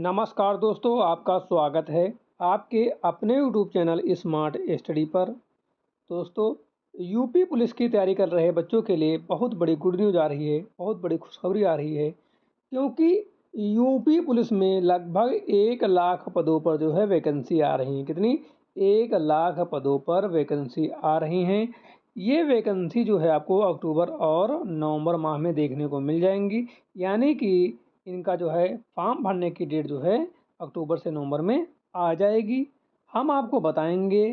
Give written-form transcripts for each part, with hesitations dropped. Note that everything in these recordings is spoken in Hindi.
नमस्कार दोस्तों, आपका स्वागत है आपके अपने यूट्यूब चैनल स्मार्ट स्टडी पर। दोस्तों, यूपी पुलिस की तैयारी कर रहे बच्चों के लिए बहुत बड़ी गुड न्यूज़ आ रही है, बहुत बड़ी खुशखबरी आ रही है, क्योंकि यूपी पुलिस में लगभग 1 लाख पदों पर जो है वैकेंसी आ रही है। कितनी? 1 लाख पदों पर वैकेंसी आ रही हैं। ये वैकेंसी जो है आपको अक्टूबर और नवंबर माह में देखने को मिल जाएंगी, यानी कि इनका जो है फॉर्म भरने की डेट जो है अक्टूबर से नवंबर में आ जाएगी। हम आपको बताएंगे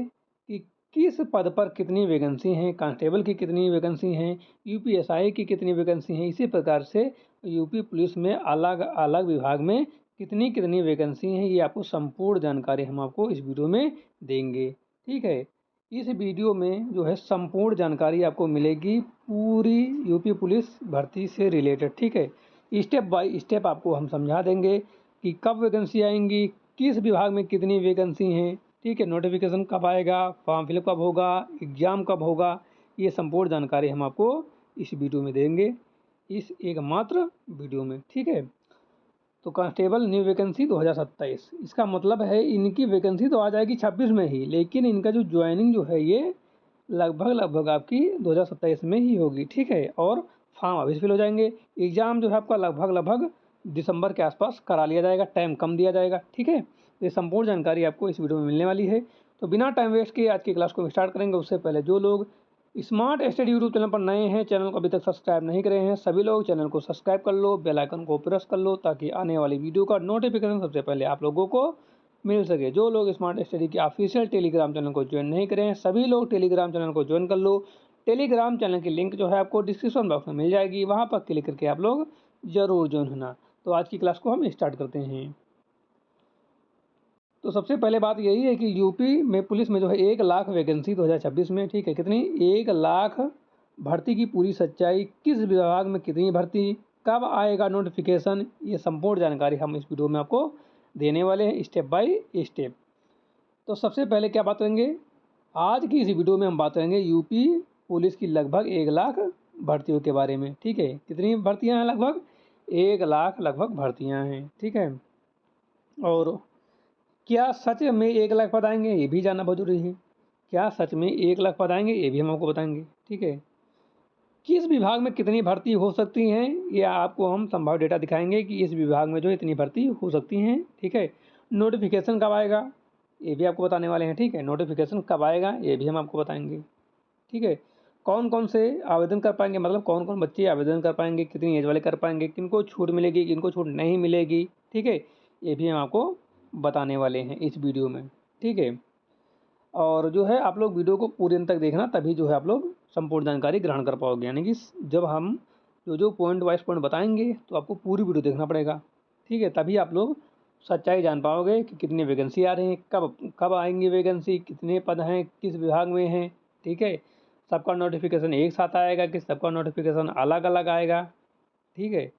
कि किस पद पर कितनी वैकेंसी हैं, कांस्टेबल की कितनी वैकेंसी हैं, यूपीएसआई की कितनी वैकेंसी हैं, इसी प्रकार से यूपी पुलिस में अलग अलग विभाग में कितनी कितनी वैकेंसी हैं, ये आपको संपूर्ण जानकारी हम आपको इस वीडियो में देंगे। ठीक है, इस वीडियो में जो है संपूर्ण जानकारी आपको मिलेगी पूरी यूपी पुलिस भर्ती से रिलेटेड। ठीक है, स्टेप बाय स्टेप आपको हम समझा देंगे कि कब वैकेंसी आएंगी, किस विभाग में कितनी वैकेंसी हैं। ठीक है, नोटिफिकेशन कब आएगा, फॉर्म फिलअप कब होगा, एग्ज़ाम कब होगा, ये संपूर्ण जानकारी हम आपको इस वीडियो में देंगे, इस एकमात्र वीडियो में। ठीक है, तो कांस्टेबल न्यू वैकेंसी 2027, इसका मतलब है इनकी वैकेंसी तो आ जाएगी 26 में ही, लेकिन इनका जो ज्वाइनिंग जो है ये लगभग आपकी 2027 में ही होगी। ठीक है, और फॉर्म अभी से फिल हो जाएंगे। एग्ज़ाम जो है आपका लगभग दिसंबर के आसपास करा लिया जाएगा, टाइम कम दिया जाएगा। ठीक है, ये संपूर्ण जानकारी आपको इस वीडियो में मिलने वाली है। तो बिना टाइम वेस्ट किए आज की क्लास को स्टार्ट करेंगे। उससे पहले जो लोग स्मार्ट स्टडी यूट्यूब चैनल पर नए हैं, चैनल को अभी तक सब्सक्राइब नहीं करे हैं, सभी लोग चैनल को सब्सक्राइब कर लो, बेल आइकन को प्रेस कर लो, ताकि आने वाली वीडियो का नोटिफिकेशन सबसे पहले आप लोगों को मिल सके। जो लोग स्मार्ट स्टडी के ऑफिशियल टेलीग्राम चैनल को ज्वाइन नहीं करें, सभी लोग टेलीग्राम चैनल को ज्वाइन कर लो। टेलीग्राम चैनल की लिंक जो है आपको डिस्क्रिप्शन बॉक्स में मिल जाएगी, वहाँ पर क्लिक करके आप लोग जरूर ज्वाइन होना। तो आज की क्लास को हम स्टार्ट करते हैं। तो सबसे पहले बात यही है कि यूपी में पुलिस में जो है 1 लाख वैकेंसी 2026 में। ठीक है, कितनी? 1 लाख भर्ती की पूरी सच्चाई, किस विभाग में कितनी भर्ती, कब आएगा नोटिफिकेशन, ये संपूर्ण जानकारी हम इस वीडियो में आपको देने वाले हैं स्टेप बाय स्टेप। तो सबसे पहले क्या बात करेंगे, आज की इस वीडियो में हम बात करेंगे यूपी पुलिस की लगभग 1 लाख भर्तियों के बारे में। ठीक है, कितनी भर्तियां हैं? लगभग 1 लाख लगभग भर्तियां हैं। ठीक है, और क्या सच में 1 लाख पद आएंगे, ये भी जानना बहुत जरूरी है। क्या सच में 1 लाख पद आएंगे, ये भी हम आपको बताएंगे। ठीक है, किस विभाग में कितनी भर्ती हो सकती हैं, ये आपको हम संभाव्य डेटा दिखाएंगे कि इस विभाग में जो इतनी भर्ती हो सकती हैं। ठीक है, नोटिफिकेशन कब आएगा, ये भी आपको बताने वाले हैं। ठीक है, नोटिफिकेशन कब आएगा ये भी हम आपको बताएंगे। ठीक है, कौन कौन से आवेदन कर पाएंगे, मतलब कौन कौन बच्चे आवेदन कर पाएंगे, कितनी एज वाले कर पाएंगे, किनको छूट मिलेगी, किनको छूट नहीं मिलेगी। ठीक है, ये भी हम आपको बताने वाले हैं इस वीडियो में। ठीक है, और जो है आप लोग वीडियो को पूरे अंत तक देखना, तभी जो है आप लोग संपूर्ण जानकारी ग्रहण कर पाओगे। यानी कि जब हम जो पॉइंट वाइज पॉइंट बताएंगे तो आपको पूरी वीडियो देखना पड़ेगा। ठीक है, तभी आप लोग सच्चाई जान पाओगे कि कितनी वैकेंसी आ रही हैं, कब कब आएंगी वैकेंसी, कितने पद हैं, किस विभाग में हैं। ठीक है, सबका नोटिफिकेशन एक साथ आएगा कि सबका नोटिफिकेशन अलग अलग आएगा। ठीक है,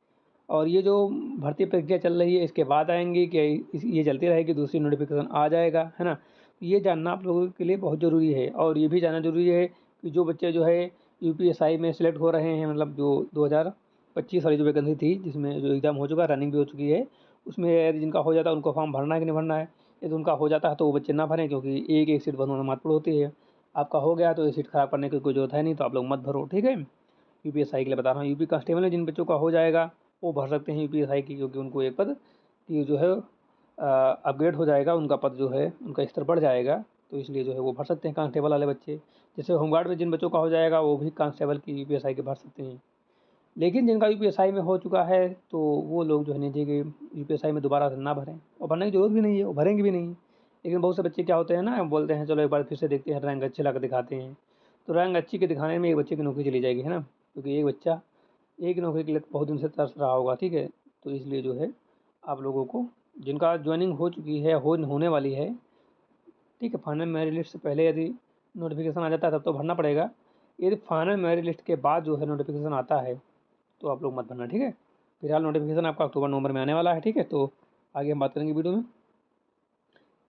और ये जो भर्ती प्रक्रिया चल रही है इसके बाद आएंगी कि ये चलती रहेगी, दूसरी नोटिफिकेशन आ जाएगा, है ना। ये जानना आप लोगों के लिए बहुत ज़रूरी है। और ये भी जानना ज़रूरी है कि जो बच्चे जो है यूपीएसआई में सिलेक्ट हो रहे हैं, मतलब जो 2025 वाली जो वैकेंसी थी, जिसमें जो एग्ज़ाम हो चुका है, रनिंग भी हो चुकी है, उसमें यदि जिनका हो जाता है उनको फॉर्म भरना है कि नहीं भरना है। यदि उनका हो जाता है तो वो बच्चे ना भरें, क्योंकि एक एक सीट भरना महत्वपूर्ण होती है। आपका हो गया तो ये सीट खराब करने की कोई जरूरत है नहीं, तो आप लोग मत भरो। ठीक है, यूपीएसआई के लिए बता रहा हूँ। यूपी कांस्टेबल में जिन बच्चों का हो जाएगा वो भर सकते हैं यूपीएसआई की, क्योंकि उनको एक पद की जो है अपग्रेड हो जाएगा, उनका पद जो है उनका स्तर बढ़ जाएगा, तो इसलिए जो है वो भर सकते हैं कांस्टेबल वाले बच्चे। जैसे होमगार्ड में जिन बच्चों का हो जाएगा वो भी कांस्टेबल की यूपीएसआई के भर सकते हैं। लेकिन जिनका यूपीएसआई में हो चुका है तो वो लोग जो है निजी के यूपीएसआई में दोबारा से ना भरें, और भरने की जरूरत भी नहीं है, वो भरेंगे भी नहीं। लेकिन बहुत से बच्चे क्या होते हैं ना, बोलते हैं चलो एक बार फिर से देखते हैं, रैंक अच्छे ला कर दिखाते हैं। तो रैंक अच्छी के दिखाने में एक बच्चे की नौकरी चली जाएगी, है ना, क्योंकि एक बच्चा एक नौकरी के लिए बहुत दिन से तरस रहा होगा। ठीक है, तो इसलिए जो है आप लोगों को, जिनका ज्वाइनिंग हो चुकी है, होने वाली है, ठीक है, फाइनल मेरिट लिस्ट से पहले यदि नोटिफिकेशन आ जाता है तब तो भरना पड़ेगा। यदि फाइनल मेरिट लिस्ट के बाद जो है नोटिफिकेशन आता है तो आप लोग मत भरना। ठीक है, फिलहाल नोटिफिकेशन आपका अक्टूबर नवंबर में आने वाला है। ठीक है, तो आगे हम बात करेंगे वीडियो में।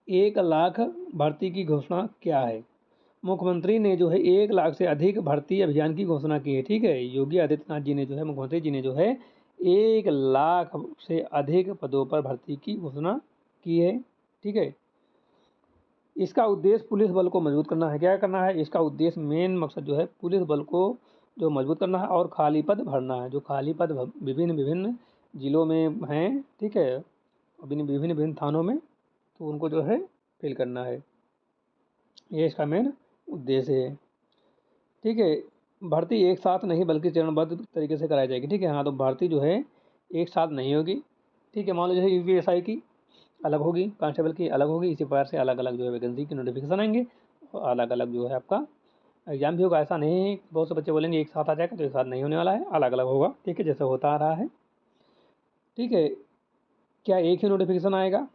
1 लाख भर्ती की घोषणा क्या है? मुख्यमंत्री ने जो है 1 लाख से अधिक भर्ती अभियान की घोषणा की है। ठीक है, योगी आदित्यनाथ जी ने जो है, मुख्यमंत्री जी ने जो है 1,00,000 से अधिक पदों पर भर्ती की घोषणा की है। ठीक है, इसका उद्देश्य पुलिस बल को मजबूत करना है। क्या करना है, इसका उद्देश्य मेन मकसद जो है पुलिस बल को जो मजबूत करना है और खाली पद भरना है। जो खाली पद विभिन्न विभिन्न जिलों में हैं, ठीक है, विभिन्न विभिन्न थानों में, तो उनको जो है फिल करना है। ये इसका मेन उद्देश्य है। ठीक है, भर्ती एक साथ नहीं बल्कि चरणबद्ध तरीके से कराई जाएगी। ठीक है, हाँ, तो भर्ती जो है एक साथ नहीं होगी। ठीक है, मान लो जैसे यूपीएसआई की अलग होगी, कांस्टेबल की अलग होगी, इसी प्रकार से अलग अलग जो है वैकेंसी की नोटिफिकेशन आएंगे और अलग अलग जो है आपका एग्जाम भी होगा। ऐसा नहीं है, बहुत से बच्चे बोलेंगे एक साथ आ जाएगा, तो एक साथ नहीं होने वाला है, अलग अलग होगा। ठीक है, जैसे होता आ रहा है। ठीक है, क्या एक ही नोटिफिकेशन आएगा,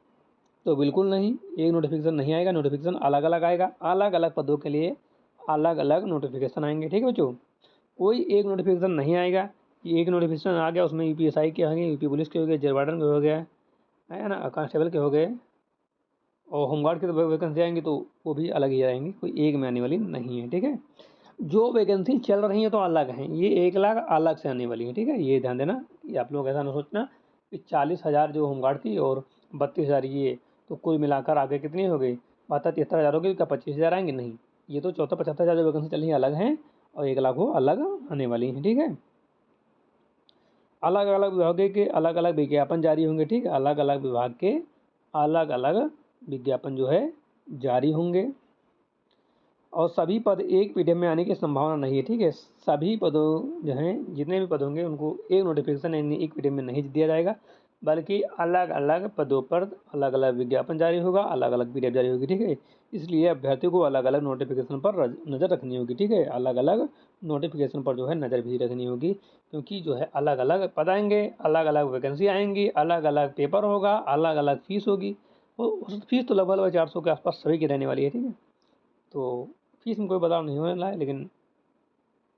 तो बिल्कुल नहीं, एक नोटिफिकेशन नहीं आएगा, नोटिफिकेशन अलग अलग आएगा। अलग अलग पदों के लिए अलग अलग नोटिफिकेशन आएंगे। ठीक है बच्चों, कोई एक नोटिफिकेशन नहीं आएगा कि एक नोटिफिकेशन आ गया उसमें यूपीएसआई के होंगे, यूपी पुलिस के हो गए, जेल वार्डन के हो गया है ना, कांस्टेबल के हो गए, और होमगार्ड की तो वैकेंसी आएंगी तो वो भी अलग ही आएंगी, कोई एक में आने वाली नहीं है। ठीक है, जो वैकेंसी चल रही है तो अलग हैं, ये 1,00,000 अलग से आने वाली है। ठीक है, ये ध्यान देना, ये आप लोग ऐसा ना सोचना कि 40,000 जो होमगार्ड की और 32,000 ये, तो कुल मिलाकर आगे कितनी हो गई, 72-73,000 हो गई, क्या 25,000 आएंगे? नहीं, ये तो 74-75,000 जो वैकेंसी चल रही है अलग हैं, और 1,00,000 वो अलग आने वाली हैं। ठीक है, अलग अलग विभागों के अलग अलग विज्ञापन जारी होंगे। ठीक है, अलग अलग विभाग के अलग अलग विज्ञापन जो है जारी होंगे, और सभी पद एक पीडीएफ में आने की संभावना नहीं है। ठीक है, सभी पदों जो हैं, जितने भी पद होंगे उनको एक नोटिफिकेशन यानी एक पीडीएफ में नहीं दिया जाएगा, बल्कि अलग अलग पदों पर अलग अलग विज्ञापन जारी होगा, अलग अलग पीडीएफ जारी होगी। ठीक है, इसलिए अभ्यर्थी को अलग अलग नोटिफिकेशन पर नज़र रखनी होगी। ठीक है, अलग अलग नोटिफिकेशन पर जो है नज़र भी रखनी होगी, क्योंकि जो है अलग अलग पद आएंगे, अलग अलग वैकेंसी आएंगी, अलग अलग पेपर होगा, अलग अलग फीस होगी। और फीस तो लगभग 400 के आसपास सभी की रहने वाली है। ठीक है, तो फीस में कोई बदलाव नहीं होने वाला है, लेकिन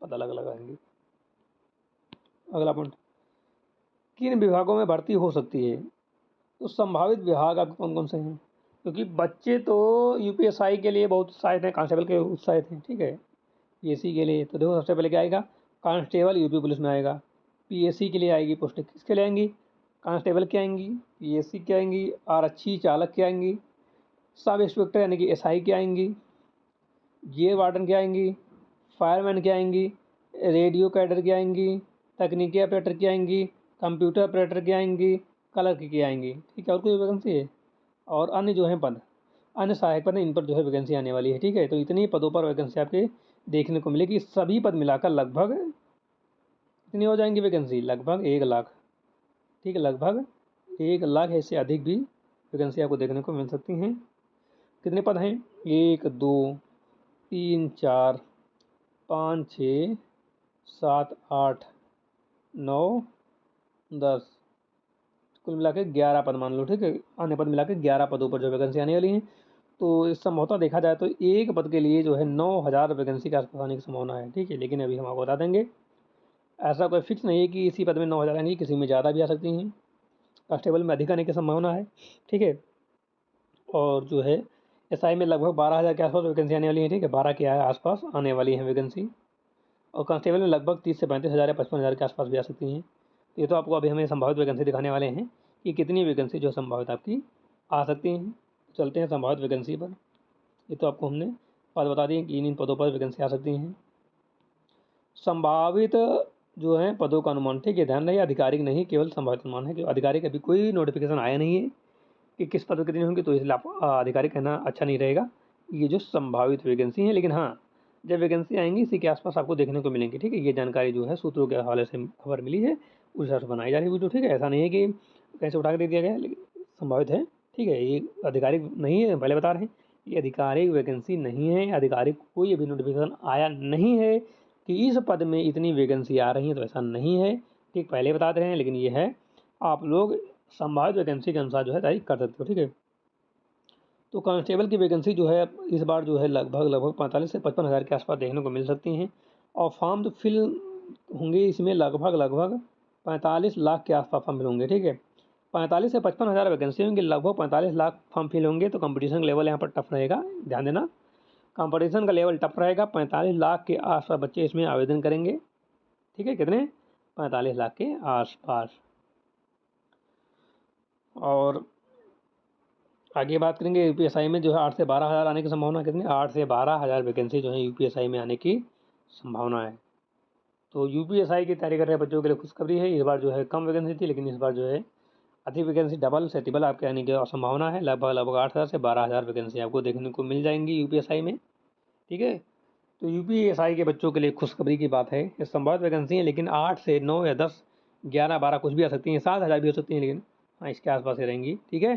पता अलग अलग आएंगे। अगला पॉइंट, किन विभागों में भर्ती हो सकती है? तो संभावित विभाग आपके कौन कौन से हैं? क्योंकि बच्चे तो यूपीएसआई के लिए बहुत उत्साहित हैं, कांस्टेबल के उत्साहित हैं। ठीक है, पीएससी के लिए तो देखो सबसे पहले क्या आएगा, कांस्टेबल यूपी पुलिस में आएगा। पीएससी के लिए आएगी पोस्ट, किसके लिए आएंगी? कांस्टेबल की आएंगी, पीएससी की आएंगी, आरक्षी चालक की आएंगी, सब इंस्पेक्टर यानी कि एसआई की आएंगी, जेल वार्डन की आएंगी, फायरमैन की आएंगी, रेडियो कैडर की आएंगी, तकनीकी ऑपरेटर की आएंगी, कंप्यूटर ऑपरेटर की आएंगी, क्लर्क की आएंगी। ठीक है, और कोई वैकेंसी है? और अन्य जो हैं पद, अन्य सहायक पद, इन पर जो है वैकेंसी आने वाली है। ठीक है, तो इतनी पदों पर वैकेंसी आपके देखने को मिलेगी। सभी पद मिलाकर लगभग कितनी हो जाएंगी वैकेंसी? लगभग 1,00,000। ठीक है, लगभग 1,00,000 इससे अधिक भी वैकेंसी आपको देखने को मिल सकती हैं। कितने पद हैं? 1 2 3 4 5 6 7 8 9 10, कुल मिला के 11 पद मान लो। ठीक है, अन्य पद मिला के 11 पदों पर जो वैकेंसी आने वाली हैं। तो इस संभवतः देखा जाए तो एक पद के लिए जो है 9,000 वैकेंसी के आसपास आने की संभावना है। ठीक है, लेकिन अभी हम आपको बता देंगे, ऐसा कोई फिक्स नहीं है कि इसी पद में 9,000 आएंगी, किसी में ज़्यादा भी आ सकती हैं, कांस्टेबल में अधिक आने की संभावना है। ठीक है, और जो है एसआई में लगभग 12,000 के आसपास वैकेंसी आने वाली है। ठीक है, 12 के आसपास आने वाली है वैकेंसी, और कांस्टेबल में लगभग 30 से 35,000 या 55,000 के आसपास भी आ सकती हैं। तो ये तो आपको अभी हमें संभावित वैकेंसी दिखाने वाले हैं कि कितनी वैकेंसी जो संभावित आपकी आ सकती हैं। चलते हैं संभावित वैकेंसी पर। ये तो आपको हमने बात बता दी कि इन पदों पर वैकेंसी आ सकती हैं। संभावित जो है पदों का अनुमान, ठीक है, ध्यान रहे, आधिकारिक नहीं, केवल संभावित अनुमान है, क्योंकि आधिकारिक अभी कोई नोटिफिकेशन आया नहीं है कि किस पद पर कितनी होंगी, तो इसलिए आप आधिकारिक कहना अच्छा नहीं रहेगा। ये जो संभावित वैकेंसी है, लेकिन हाँ, जब वैकेंसी आएंगी इसी के आसपास आपको देखने को मिलेंगी। ठीक है, ये जानकारी जो है सूत्रों के हवाले से खबर मिली है, उस हिसाब से बनाई जा रही है वीडियो। ठीक है, ऐसा नहीं है कि कहीं से उठा के दे दिया गया है, लेकिन संभावित है। ठीक है, ये आधिकारिक नहीं है, पहले बता रहे हैं, ये आधिकारिक वैकेंसी नहीं है, आधिकारिक कोई अभी नोटिफिकेशन आया नहीं है कि इस पद में इतनी वैकेंसी आ रही है, तो ऐसा नहीं है। ठीक, पहले बता रहे हैं, लेकिन ये है, आप लोग संभावित वैकेंसी के अनुसार जो है तैयारी कर सकते हो। ठीक है, तो कांस्टेबल की वैकेंसी जो है इस बार जो है लगभग 45 से 55,000 के आसपास देखने को मिल सकती हैं, और फॉर्म जो फिल होंगे इसमें लगभग 45 लाख के आसपास फॉर्म फिल होंगे। ठीक है, 45 से 55,000 वैकेंसी होंगी, लगभग 45 लाख फॉर्म फिल होंगे, तो कंपटीशन का लेवल यहाँ पर टफ रहेगा, ध्यान देना, कंपटीशन का लेवल टफ रहेगा। 45 लाख के आसपास बच्चे इसमें आवेदन करेंगे। ठीक है, कितने? 45 लाख के आसपास। और आगे बात करेंगे यूपीएसआई में जो है 8 से 12 हज़ार आने की संभावना कितनी, 8 से 12 हज़ार वैकेंसी जो है यूपीएसआई में आने की संभावना है। तो यूपीएसआई की तैयारी कर रहे बच्चों के लिए खुशखबरी है, इस बार जो है कम वैकेंसी थी, लेकिन इस बार जो है अधिक वैकेंसी, डबल से ट्रिपल आपके आने की संभावना है। लगभग 8 हज़ार से 12 हज़ार वैकेंसी आपको देखने को मिल जाएंगी यूपीएसआई में, ठीक है। तो यूपीएसआई के बच्चों के लिए खुशखबरी की बात है, ये संभावित वैकेंसी है, लेकिन 8 से 9 या 10, 11, 12 कुछ भी आ सकती हैं, 7 हज़ार भी हो सकती हैं, लेकिन हाँ इसके आसपास ही रहेंगी, ठीक है।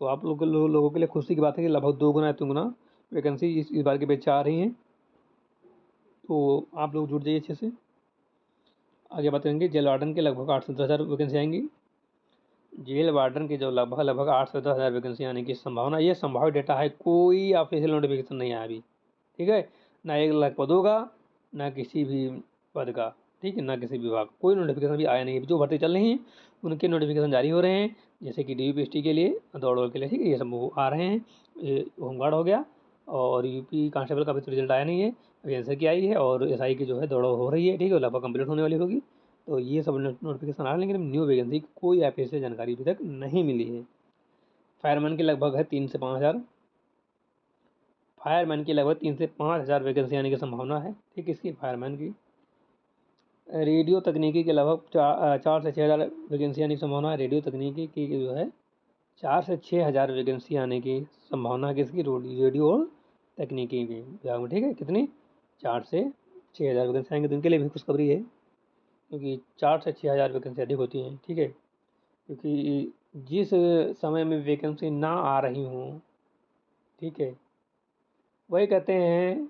तो आप लोगों के लिए खुशी की बात है कि लगभग 2 गुना 3 गुना वैकेंसी इस बार के बैच आ रही हैं। तो आप लोग जुड़ जाइए अच्छे से। आगे बात करेंगे जेल वार्डन के लगभग 8 से 10 हज़ार वैकेंसी आएंगी। जेल वार्डन की जो लगभग 8 से 10 हज़ार वैकेंसी आने की संभावना, ये संभावित डेटा है, कोई ऑफिशियल नोटिफिकेशन नहीं आया अभी, ठीक है। ना 1 लाख पदों का, ना किसी भी पद का, ठीक है, ना किसी विभाग, कोई नोटिफिकेशन भी आया नहीं है। जो भर्ती चल रही हैं उनके नोटिफिकेशन जारी हो रहे हैं, जैसे कि DUPST के लिए, दौड़ के लिए, ठीक है, ये सब आ रहे हैं। ये होमगार्ड हो गया, और यूपी कांस्टेबल का भी तो रिजल्ट आया नहीं है, अभी एंसर की आई है, और SI की जो है दौड़ हो रही है, ठीक है, लगभग कंप्लीट होने वाली होगी। तो ये सब नोटिफिकेशन आ रहे हैं, लेकिन न्यू वैकेंसी कोई ऐप से जानकारी अभी तक नहीं मिली है। फायरमैन की लगभग है 3 से 5 हज़ार, फायरमैन की लगभग 3 से 5 हज़ार वैकेंसी आने की संभावना है, ठीक है, इसकी फायरमैन की। रेडियो तकनीकी के लगभग 4 से 6 हज़ार वैकेंसी आने की संभावना है। रेडियो तकनीकी की जो है 4 से 6 हज़ार वैकेंसी आने की संभावना है, किसकी, रेडियो और तकनीकी की विभाग में, ठीक है। कितनी, 4 से 6 हज़ार वैकेंसी आएंगे, तो उनके लिए भी खुशखबरी है, क्योंकि 4 से 6 हज़ार वैकेंसी अधिक होती हैं, ठीक है। क्योंकि जिस समय में वैकेंसी ना आ रही हूँ, ठीक है, वही कहते हैं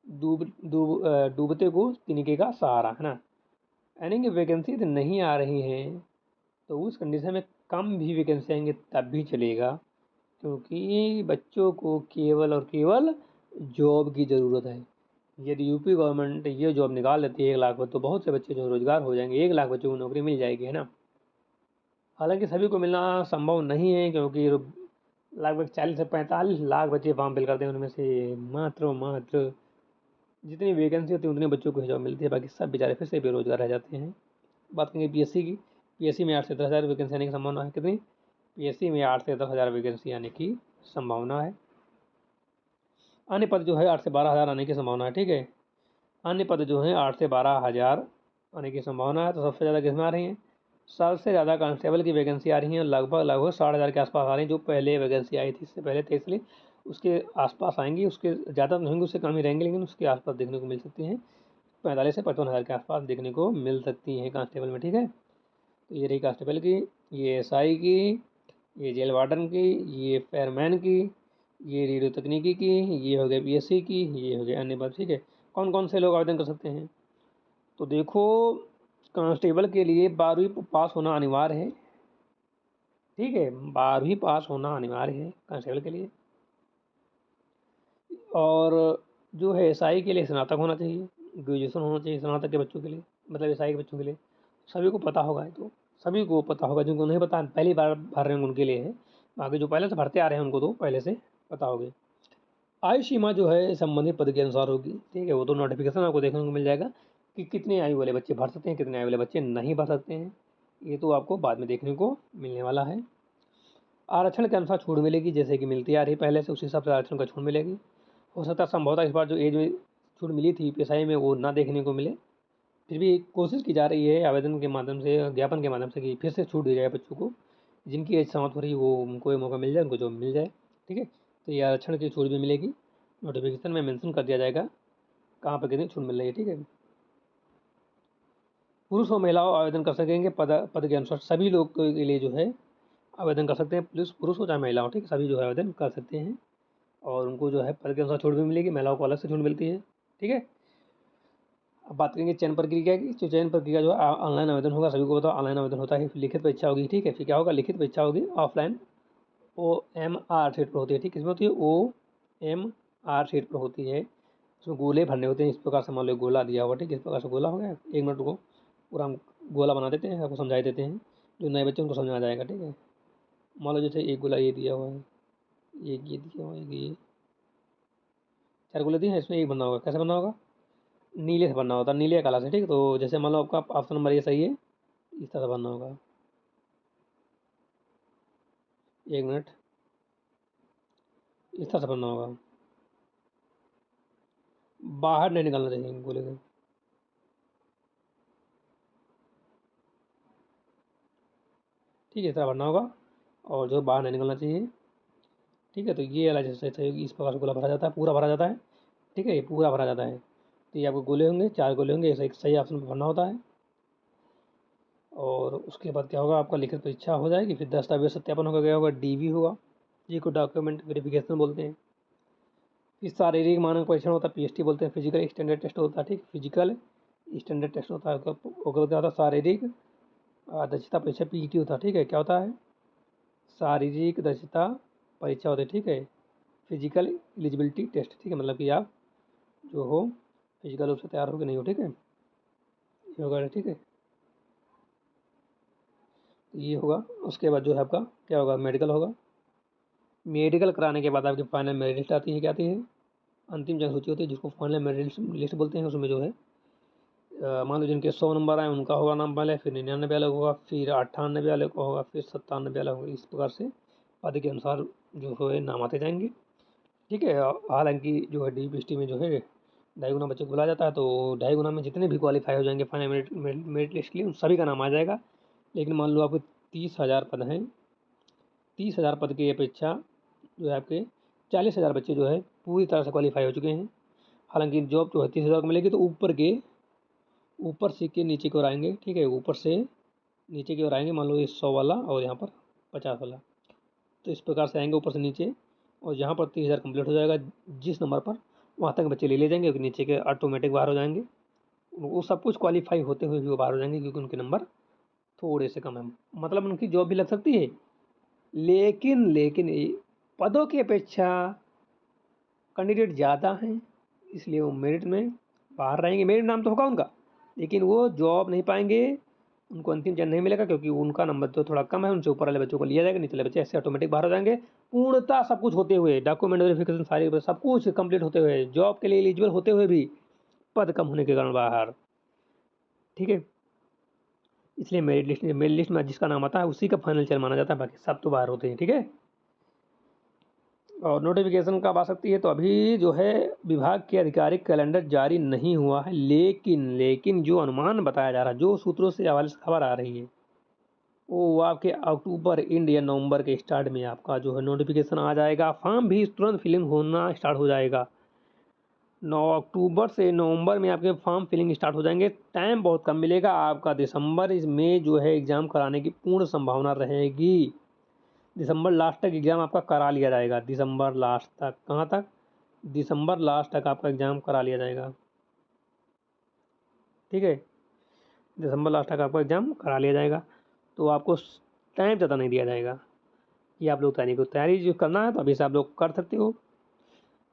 डूबते को तिनके का सहारा, है ना। यानी कि वैकेंसी तो नहीं आ रही हैं, तो उस कंडीशन में कम भी वैकेंसी आएंगे तब भी चलेगा, क्योंकि बच्चों को केवल और केवल जॉब की ज़रूरत है। यदि यूपी गवर्नमेंट ये जॉब निकाल देती है 1 लाख पर, तो बहुत से बच्चे जो रोजगार हो जाएंगे, 1 लाख बच्चों को नौकरी मिल जाएगी, है ना। हालांकि सभी को मिलना संभव नहीं है, क्योंकि लगभग 40 से 45 लाख बच्चे फॉर्म फिल करते हैं, उनमें से मात्र जितनी वैकेंसी होती है उतने बच्चों को जॉब मिलती है, बाकी सब बेचारे फिर से बेरोजगार रह जाते हैं। बात करेंगे PSC की, PSC में 8 से 10 हज़ार वैकेंसी आने की संभावना है, कितनी, PSC में 8 से 10 हज़ार वैकेंसी आने की संभावना है। अन्य पद जो है 8 से 12 हज़ार आने की संभावना है, ठीक है। अन्य पद जो है 8 से 12 हज़ार आने की संभावना है। तो सबसे ज़्यादा किसमें आ रही हैं, सबसे ज़्यादा कांस्टेबल की वैकेंसी आ रही है, लगभग 60 हज़ार के आसपास आ रही है। जो पहले वैकेंसी आई थी इससे पहले 23 लिए, उसके आसपास आएंगी, उसके ज़्यादा नहीं होंगे, उससे कम ही रहेंगे, लेकिन उसके आसपास देखने को मिल सकती हैं। 45 से 55 हज़ार के आसपास देखने को मिल सकती हैं कांस्टेबल में, ठीक है। तो ये रही कांस्टेबल की, ये SI की, ये जेल वार्डन की, ये फेयरमैन की, ये रेडियो तकनीकी की, ये हो गया PSC की, ये हो गया अन्य पद, ठीक है। कौन कौन से लोग आवेदन कर सकते हैं, तो देखो, कांस्टेबल के लिए 12वीं पास होना अनिवार्य है, ठीक है, 12वीं पास होना अनिवार्य है कांस्टेबल के लिए। और जो है SI के लिए स्नातक होना चाहिए, ग्रेजुएशन होना चाहिए स्नातक के बच्चों के लिए, मतलब SI के बच्चों के लिए। सभी को पता होगा, तो सभी को पता होगा, जिनको नहीं पता पहली बार भर रहे होंगे उनके लिए है, बाकी जो पहले से भरते आ रहे हैं उनको तो पहले से पता होगी। आयु सीमा जो है संबंधित पद के अनुसार होगी, ठीक है, वो तो नोटिफिकेशन आपको देखने को मिल जाएगा कि कितने आयु वाले बच्चे भर सकते हैं, कितने आयु वाले बच्चे नहीं भर सकते हैं, ये तो आपको बाद में देखने को मिलने वाला है। आरक्षण के अनुसार छूट मिलेगी, जैसे कि मिलती आ रही पहले से, उसी हिसाब से आरक्षण का छूट मिलेगी। हो सकता है संभवतः इस बार जो एज में छूट मिली थी PSI में वो ना देखने को मिले, फिर भी कोशिश की जा रही है आवेदन के माध्यम से, ज्ञापन के माध्यम से, कि फिर से छूट दी जाए बच्चों को, जिनकी एज समाप्त हो रही है वो, उनको ये मौका मिल जाए, उनको जॉब मिल जाए, ठीक है। तो ये आरक्षण की छूट भी मिलेगी, नोटिफिकेशन में मेंशन कर दिया जाएगा कहाँ पर कितनी छूट मिल रही है, ठीक है। पुरुष और महिलाओं आवेदन कर सकेंगे, पद के अनुसार सभी लोग के लिए जो है आवेदन कर सकते हैं, पुरुष हो चाहे महिला हो, ठीक है, सभी जो है आवेदन कर सकते हैं, और उनको जो है पद के अनुसार छूट भी मिलेगी, महिलाओं को अलग से छूट मिलती है, ठीक है। अब बात करेंगे चयन प्रक्रिया की, तो चयन प्रक्रिया जो है ऑनलाइन आवेदन होगा, सभी को पता ऑनलाइन आवेदन होता है, फिर लिखित परीक्षा होगी, ठीक है, फिर क्या होगा, लिखित परीक्षा होगी ऑफलाइन, OMR शीट पर होती है, ठीक, किसमें होती है, OMR शीट पर होती है, उसमें गोले भरने होते हैं, इस प्रकार से मान लो गोला दिया हुआ, ठीक है, इस प्रकार से गोला हो गया, 1 मिनट को पूरा हम गोला बना देते हैं, आपको समझा देते हैं, जो नए बच्चे उनको समझ में आ जाएगा, ठीक है। मान लो जैसे एक गोला ये दिया हुआ है, एक ये दिया हुआ है, एक ये 4 गोले दिए हैं, इसमें एक बनना होगा, कैसे बनना होगा, नीले से भरना होता है, नीले या काला से, ठीक है। तो जैसे मान लो आपका ऑप्शन नंबर ये सही है, इस तरह से भरना होगा। 1 मिनट, इस तरह से भरना होगा, बाहर नहीं निकलना चाहिए गोले से। ठीक है, इस तरह भरना होगा और जो बाहर नहीं निकलना चाहिए। ठीक है, तो ये वाला जैसे सही इस प्रकार से गोला भरा जाता है, पूरा भरा जाता है। ठीक है, ये पूरा भरा जाता है। तो ये आपको गोले होंगे, 4 गोले होंगे, ऐसा एक सही ऑप्शन पर भरना होता है। और उसके बाद क्या होगा, आपका लिखित परीक्षा हो जाएगी, फिर दस्तावेज सत्यापन होगा, गया होगा, डीवी होगा, जी को डॉक्यूमेंट वेरिफिकेशन बोलते हैं। फिर शारीरिक मानक परीक्षण होता है, पीएसटी बोलते हैं, फिजिकल स्टैंडर्ड टेस्ट होता है, ठीक, फिजिकल स्टैंडर्ड टेस्ट होता है। ओके, क्या होता है, शारीरिक दक्षता परीक्षा, पीईटी होता है। ठीक है, क्या होता है, शारीरिक दक्षता परीक्षा होती है। ठीक है, फिजिकल एलिजिबिलिटी टेस्ट, ठीक है, मतलब कि आप जो हो फिजिकल रूप से तैयार हो कि नहीं हो। ठीक है, ये होगा, ठीक है, ये होगा। उसके बाद जो है आपका क्या होगा, मेडिकल होगा। मेडिकल कराने के बाद आपकी फाइनल मेरिट लिस्ट आती है, क्या आती है, अंतिम जन सूची होती है, जिसको फाइनल मेरिट लिस्ट बोलते हैं। उसमें जो है मान लो जिनके 100 नंबर आए उनका होगा नाम पहले, फिर 99 अलग होगा, फिर 98 अलग होगा, फिर 97 अलग होगा। इस प्रकार से पद के अनुसार जो है नाम आते जाएंगे। ठीक है, हालांकि जो है डीपीएसटी में जो है 2.5 गुना बच्चों को बुलाया जाता है, तो 2.5 गुना में जितने भी क्वालिफाई हो जाएंगे फाइनल मेरिट लिस्ट के लिए, उन सभी का नाम आ जाएगा। लेकिन मान लो आपको 30,000 पद हैं, 30,000 पद की अपेक्षा जो है आपके 40,000 बच्चे जो है पूरी तरह से क्वालिफाई हो चुके हैं। हालांकि जॉब जो है 30,000 को मिलेगी, तो ऊपर से के नीचे की ओर आएंगे। ठीक है, ऊपर से नीचे की ओर आएंगे, मान लो ये 100 वाला और यहाँ पर 50 वाला, तो इस प्रकार से आएंगे ऊपर से नीचे। और जहाँ पर 30,000 कंप्लीट हो जाएगा जिस नंबर पर, वहाँ तक बच्चे ले जाएंगे, क्योंकि नीचे के ऑटोमेटिक बाहर हो जाएंगे। वो सब कुछ क्वालिफाई होते हुए भी वो बाहर हो जाएंगे, क्योंकि उनके नंबर थोड़े से कम है। मतलब उनकी जॉब भी लग सकती है, लेकिन पदों की अपेक्षा कैंडिडेट ज़्यादा हैं, इसलिए वो मेरिट में बाहर रहेंगे। मेरिट नाम तो होगा उनका, लेकिन वो जॉब नहीं पाएंगे, उनको अंतिम चयन नहीं मिलेगा, क्योंकि उनका नंबर तो थोड़ा कम है। उनसे ऊपर वाले बच्चों को लिया जाएगा, निचले बच्चे ऐसे ऑटोमेटिक बाहर हो जाएंगे। पूर्णतः सब कुछ होते हुए, डॉक्यूमेंट वेरिफिकेशन सारी सब कुछ कंप्लीट होते हुए, जॉब के लिए एलिजिबल होते हुए भी पद कम होने के कारण बाहर। ठीक है, इसलिए मेरिट लिस्ट में जिसका नाम आता है उसी का फाइनल चयन माना जाता है, बाकी सब तो बाहर होते हैं। ठीक है, और नोटिफिकेशन कब आ सकती है, तो अभी जो है विभाग के आधिकारिक कैलेंडर जारी नहीं हुआ है, लेकिन जो अनुमान बताया जा रहा है, जो सूत्रों से हवाले से खबर आ रही है, वो आपके अक्टूबर एंड या नवंबर के स्टार्ट में आपका जो है नोटिफिकेशन आ जाएगा। फॉर्म भी तुरंत फिलिंग होना स्टार्ट हो जाएगा। 9 अक्टूबर से नवंबर में आपके फॉर्म फिलिंग स्टार्ट हो जाएंगे। टाइम बहुत कम मिलेगा आपका, दिसंबर में जो है एग्ज़ाम कराने की पूर्ण संभावना रहेगी। दिसंबर लास्ट तक एग्ज़ाम आपका करा लिया जाएगा, दिसंबर लास्ट तक। कहाँ तक, दिसंबर लास्ट तक आपका एग्ज़ाम करा लिया जाएगा। ठीक है, दिसंबर लास्ट तक आपका एग्ज़ाम करा लिया जाएगा, तो आपको टाइम ज़्यादा नहीं दिया जाएगा कि आप लोग तैयारी जो करना है, तो अभी से आप लोग कर सकते हो।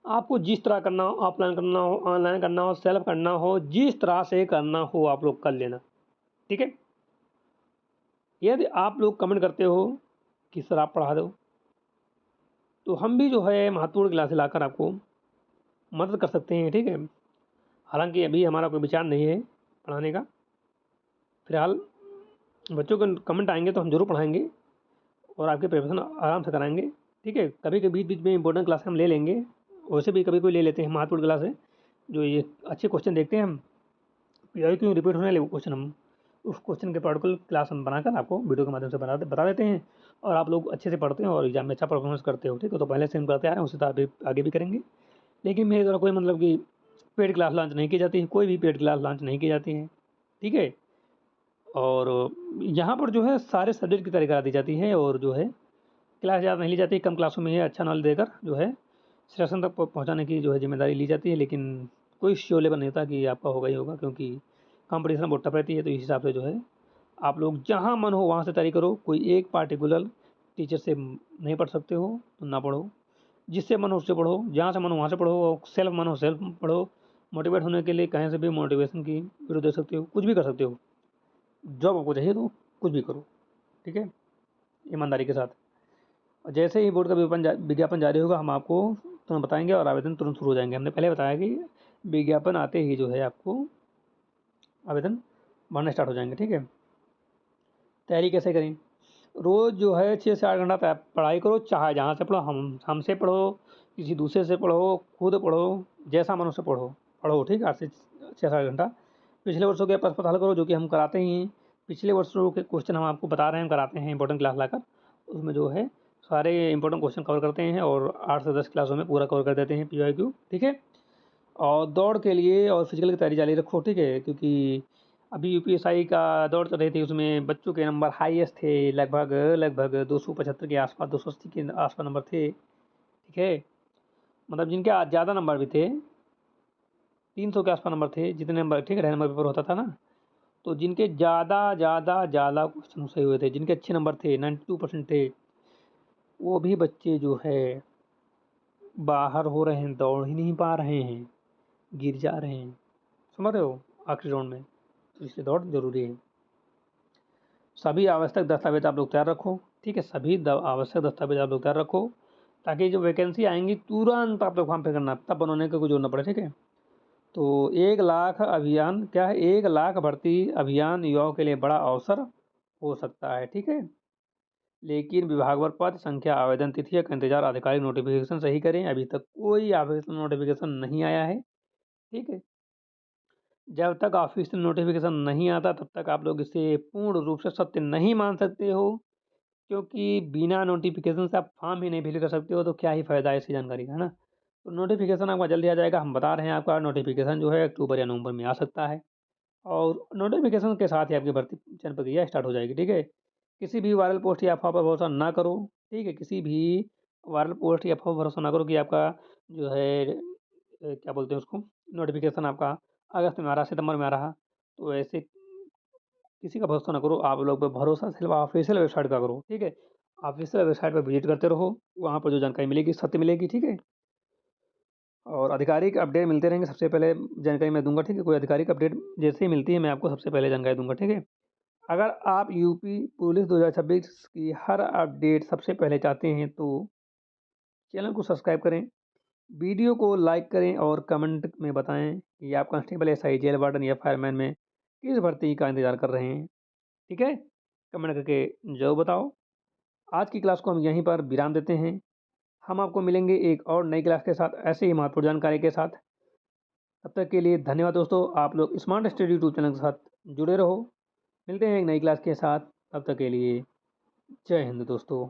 आपको जिस तरह करना हो, ऑफलाइन करना हो, ऑनलाइन करना हो, सेल्फ करना हो, जिस तरह से करना हो आप लोग कर लेना। ठीक है, यदि आप लोग कमेंट करते हो कि सर आप पढ़ा दो, तो हम भी जो है महत्वपूर्ण क्लासेस लाकर आपको मदद कर सकते हैं। ठीक है, हालांकि अभी हमारा कोई विचार नहीं है पढ़ाने का, फिलहाल बच्चों के कमेंट आएंगे तो हम जरूर पढ़ाएंगे और आपके प्रिपरेशन आराम से कराएंगे। ठीक है, कभी कभी बीच बीच में इंपॉर्टेंट क्लास हम ले लेंगे, वैसे भी कभी कोई ले लेते हैं महत्वपूर्ण क्लास है, जो ये अच्छे क्वेश्चन देखते हैं हम, पीआई क्यों रिपीट होने लगे क्वेश्चन, हम उस क्वेश्चन के पर्टिकुलर क्लास हम बनाकर आपको वीडियो के माध्यम से बता देते हैं, और आप लोग अच्छे से पढ़ते हैं और एग्जाम में अच्छा परफॉर्मेंस करते हो। ठीक है, तो पहले से हम करते आ रहे हैं, उससे तो आगे भी करेंगे। लेकिन मेरे द्वारा कोई मतलब कि पेड क्लास लॉन्च नहीं की जाती है, कोई भी पेड क्लास लॉन्च नहीं की जाती है। ठीक है, और यहाँ पर जो है सारे सब्जेक्ट की तैयारी करा दी जाती है, और जो है क्लास ज़्यादा नहीं ली जाती, कम क्लासों में ही अच्छा नॉलेज देकर जो है सिलेक्शन तक पहुँचाने की जो है जिम्मेदारी ली जाती है। लेकिन कोई श्योर लेवल नहीं होता कि आपका होगा ही होगा, क्योंकि कंपटीशन बहुत टफ रहती है। तो इस हिसाब से जो है आप लोग जहाँ मन हो वहाँ से तैयारी करो, कोई एक पार्टिकुलर टीचर से नहीं पढ़ सकते हो तो ना पढ़ो, जिससे मन हो उससे पढ़ो, जहाँ से मन हो वहाँ से पढ़ो, सेल्फ मन हो सेल्फ पढ़ो। मोटिवेट होने के लिए कहीं से भी मोटिवेशन की वीडियो देख सकते हो, कुछ भी कर सकते हो, जॉब आपको चाहिए तो कुछ भी करो। ठीक है, ईमानदारी के साथ। और जैसे ही बोर्ड का विज्ञापन जारी होगा, हम आपको तुरंत बताएंगे और आवेदन तुरंत शुरू हो जाएंगे। हमने पहले बताया कि विज्ञापन आते ही जो है आपको आवेदन भरने स्टार्ट हो जाएंगे। ठीक है, तैयारी कैसे करें? रोज़ जो है 6 से 8 घंटा पढ़ाई करो, चाहे जहाँ से पढ़ो, हमसे पढ़ो, किसी दूसरे से पढ़ो, खुद पढ़ो, जैसा मन उससे पढ़ो पढ़ो। ठीक है, 8 से 6 7 घंटा पिछले वर्षों के प्रश्न पत्र हल करो, जो कि हम कराते ही हैं। पिछले वर्षों के क्वेश्चन हम आपको बता रहे हैं, कराते हैं इंपॉर्टेंट क्लास लाकर। उसमें जो है सारे इंपॉर्टेंट क्वेश्चन कवर करते हैं और 8 से 10 क्लासों में पूरा कवर कर देते हैं PYQ। ठीक है, और दौड़ के लिए और फिजिकल की तैयारी जारी रखो। ठीक है, क्योंकि अभी UPSI का दौड़ चल रही थी, उसमें बच्चों के नंबर हाईएस्ट थे, लगभग लगभग 275 के आसपास, 280 के आसपास नंबर थे। ठीक है, मतलब जिनके ज़्यादा नंबर भी थे, 300 के आसपास नंबर थे, जितने नंबर, ठीक है, 2.5 नंबर पेपर होता था ना, तो जिनके ज़्यादा ज़्यादा ज़्यादा क्वेश्चन सही हुए थे, जिनके अच्छे नंबर थे, 92% थे, वो भी बच्चे जो है बाहर हो रहे हैं, दौड़ ही नहीं पा रहे हैं, गिर जा रहे हैं। समझ रहे हो, आखिरी राउंड में। तो इसलिए दौड़ जरूरी है। सभी आवश्यक दस्तावेज आप लोग तैयार रखो। ठीक है, सभी आवश्यक दस्तावेज आप लोग तैयार रखो, ताकि जो वैकेंसी आएंगी तुरंत आप लोग फॉर्म फिल करना, तब बनाने का कोई जोड़ना पड़े। ठीक है, तो 1 लाख अभियान क्या है, 1 लाख भर्ती अभियान युवाओं के लिए बड़ा अवसर हो सकता है। ठीक है, लेकिन विभागवार पद संख्या, आवेदन तिथि का इंतजार, आधिकारिक नोटिफिकेशन सही करें। अभी तक कोई आवेदन नोटिफिकेशन नहीं आया है। ठीक है, जब तक ऑफिशियल नोटिफिकेशन नहीं आता तब तक आप लोग इसे पूर्ण रूप से सत्य नहीं मान सकते हो, क्योंकि बिना नोटिफिकेशन से आप फॉर्म ही नहीं फिल कर सकते हो, तो क्या ही फ़ायदा है ऐसी जानकारी का, है ना। तो नोटिफिकेशन आपका जल्दी आ जाएगा, हम बता रहे हैं। आपका नोटिफिकेशन जो है अक्टूबर या नवंबर में आ सकता है, और नोटिफिकेशन के साथ ही आपकी भर्ती चयन प्रक्रिया स्टार्ट हो जाएगी। ठीक है, किसी भी वायरल पोस्ट या अफवाह पर भरोसा ना करो। ठीक है, किसी भी वायरल पोस्ट या अफवाह पर भरोसा ना करो कि आपका जो है क्या बोलते हैं उसको, नोटिफिकेशन आपका अगस्त में आ रहा, सितंबर में आ रहा, तो ऐसे किसी का भरोसा ना करो। आप लोग पे भरोसा सिर्फ ऑफिशियल वेबसाइट का करो। ठीक है, ऑफिशियल वेबसाइट पर विजिट करते रहो, वहाँ पर जो जानकारी मिलेगी सत्य मिलेगी। ठीक है, और आधिकारिक अपडेट मिलते रहेंगे, सबसे पहले जानकारी मैं दूंगा। ठीक है, कोई आधिकारिक अपडेट जैसे ही मिलती है, मैं आपको सबसे पहले जानकारी दूंगा। ठीक है, अगर आप यूपी पुलिस 2026 की हर अपडेट सबसे पहले चाहते हैं, तो चैनल को सब्सक्राइब करें, वीडियो को लाइक करें और कमेंट में बताएं कि आप कांस्टेबल, SI, जेल वार्डन या फायरमैन में किस भर्ती का इंतजार कर रहे हैं। ठीक है, कमेंट करके जरूर बताओ। आज की क्लास को हम यहीं पर विराम देते हैं। हम आपको मिलेंगे एक और नई क्लास के साथ, ऐसे ही महत्वपूर्ण जानकारी के साथ। तब तक के लिए धन्यवाद दोस्तों। आप लोग स्मार्ट स्टडी यूट्यूब चैनल के साथ जुड़े रहो। मिलते हैं एक नई क्लास के साथ, तब तक के लिए जय हिंद दोस्तों।